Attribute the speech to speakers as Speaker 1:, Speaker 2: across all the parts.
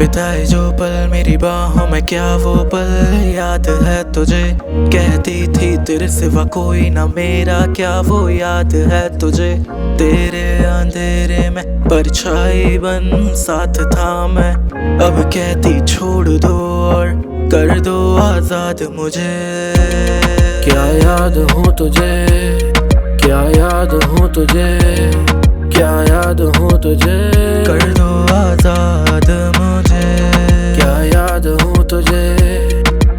Speaker 1: बिताए जो पल मेरी बाहों में, क्या वो पल याद है तुझे? कहती थी तेरे सिवा कोई ना मेरा, क्या वो याद है तुझे? तेरे अंधेरे में परछाई बन साथ था मैं, अब कहती छोड़ दो और कर दो आजाद मुझे।
Speaker 2: क्या याद हो तुझे, क्या याद हो तुझे, क्या याद हो तुझे,
Speaker 1: कर दो आजाद मुझे।
Speaker 2: क्या याद हो तुझे,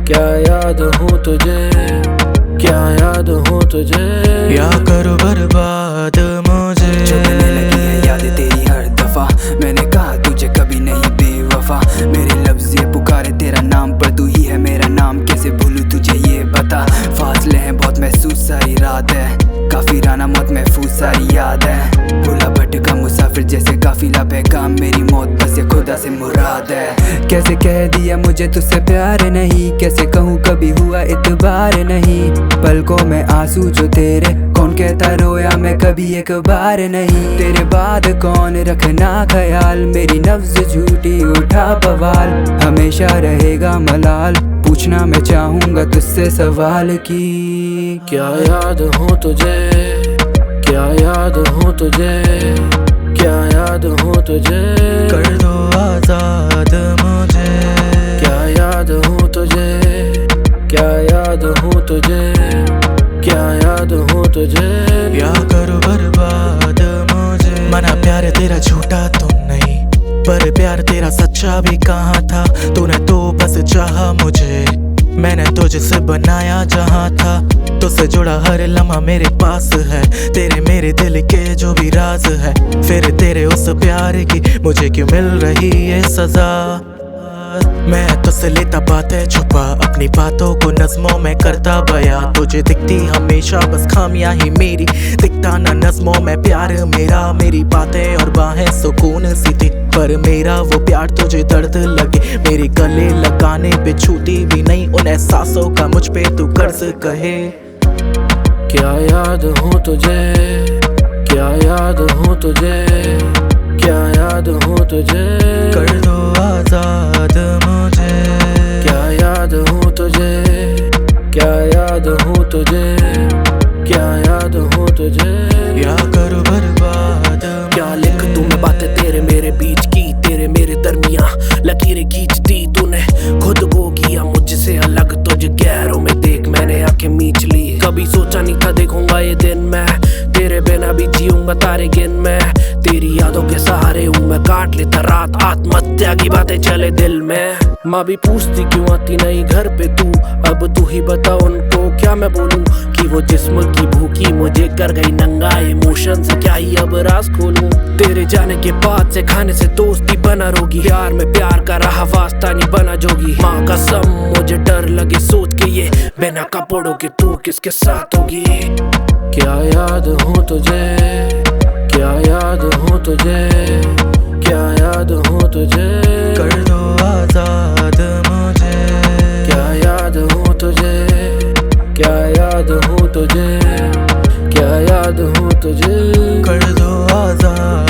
Speaker 2: क्या याद हो तुझे, क्या याद हो तुझे,
Speaker 1: या करो बर्बाद मुझे।
Speaker 3: चुभने लगी है याद तेरी हर दफा, मैंने कहा तुझे कभी नहीं बेवफा। मेरे लफ्ज़ ये पुकारे तेरा नाम, पर तू ही है मेरा नाम, कैसे भूलूं तुझे ये बता। फासले हैं बहुत महसूस सारी रात है, काफी राना मौत महफूज सारी याद है। भूला भटका मुसाफिर जैसे काफिला पैगाम, मेरी मौत बस ये खुदा से मुराद है। कैसे कह दिया मुझे तुझसे प्यार नहीं, कैसे कहूँ कभी हुआ इतबार नहीं। पलकों में आंसू जो तेरे, कौन कहता रोया मैं कभी एक बार नहीं। तेरे बाद कौन रखना ख्याल, मेरी नफ्स झूठी उठा बवाल। हमेशा रहेगा मलाल, पूछना मैं चाहूँगा तुझसे सवाल की।
Speaker 2: क्या याद हो तुझे, क्या याद हो तुझे, क्या याद हो तुझे,
Speaker 1: कर दो आजाद मुझे।
Speaker 2: क्या याद हो तुझे, क्या याद हो तुझे, क्या याद हो तुझे,
Speaker 1: या करो बर्बाद मुझे। मना प्यार तेरा झूठा तुम नहीं, पर प्यार तेरा सच्चा भी कहाँ था। तूने तो बस चाहा मुझे, मैंने तुझसे बनाया जहाँ था। तुझसे जुड़ा हर लम्हा मेरे पास है, तेरे मेरे दिल के जो भी राज है। फिर तेरे उस प्यार की मुझे क्यों मिल रही है सजा? मैं तुझसे लेता बातें छुपा, अपनी बातों को नज़्मों में करता बया। तुझे दिखती हमेशा बस खामियां ही मेरी, दिखता ना नज़्मों में प्यार मेरा। मेरी बातें और बाहें सुकून सी थी, पर मेरा वो प्यार तुझे दर्द लगे। मेरे गले लगाने पे छूती भी नहीं उन एहसासों का मुझ पे तू कर्ज कहे।
Speaker 2: क्या याद हो तुझे, क्या याद हो तुझे, क्या याद हो तुझे,
Speaker 1: कर दो आजाद मुझे।
Speaker 2: क्या याद हो तुझे, क्या याद हो तुझे, क्या याद हो तुझे,
Speaker 1: या करो बर्बाद।
Speaker 2: क्या लिख तू मैं बातें तेरे मेरे बीच की, तेरे मेरे दरमियां लकीरें खींच दी तूने। खुद को किया मुझसे अलग, तुझे गैरों में देख मैंने आंखें मींच ली। कभी सोचा नहीं था देखूंगा ये दिन मैं, तेरे बिना भी जीऊंगा तारे गिन मैं। तेरी यादों के सहारे हूँ मैं, काट लेता रात आत्महत्या की बातें चले दिल में। माँ भी पूछती क्यों आती नहीं घर पे तू, अब तू ही बता उनको क्या मैं बोलूं। कि वो जिस्म की भूखी मुझे कर गई नंगा, इमोशन से क्या ही अब राज खोलूं। तेरे जाने के बाद से खाने से दोस्ती बना रोगी, प्यार में प्यार का रहा वास्ता नहीं बना जोगी। माँ कसम मुझे डर लगे सोच के ये, बिना कपड़ों के तू किसके साथ होगी। क्या याद हो तुझे, क्या याद हो तुझे, क्या याद हो तुझे,
Speaker 1: कर दो आजाद मुझे।
Speaker 2: क्या याद हो तुझे, क्या याद हो तुझे, क्या याद हो तुझे,
Speaker 1: कर दो आजाद।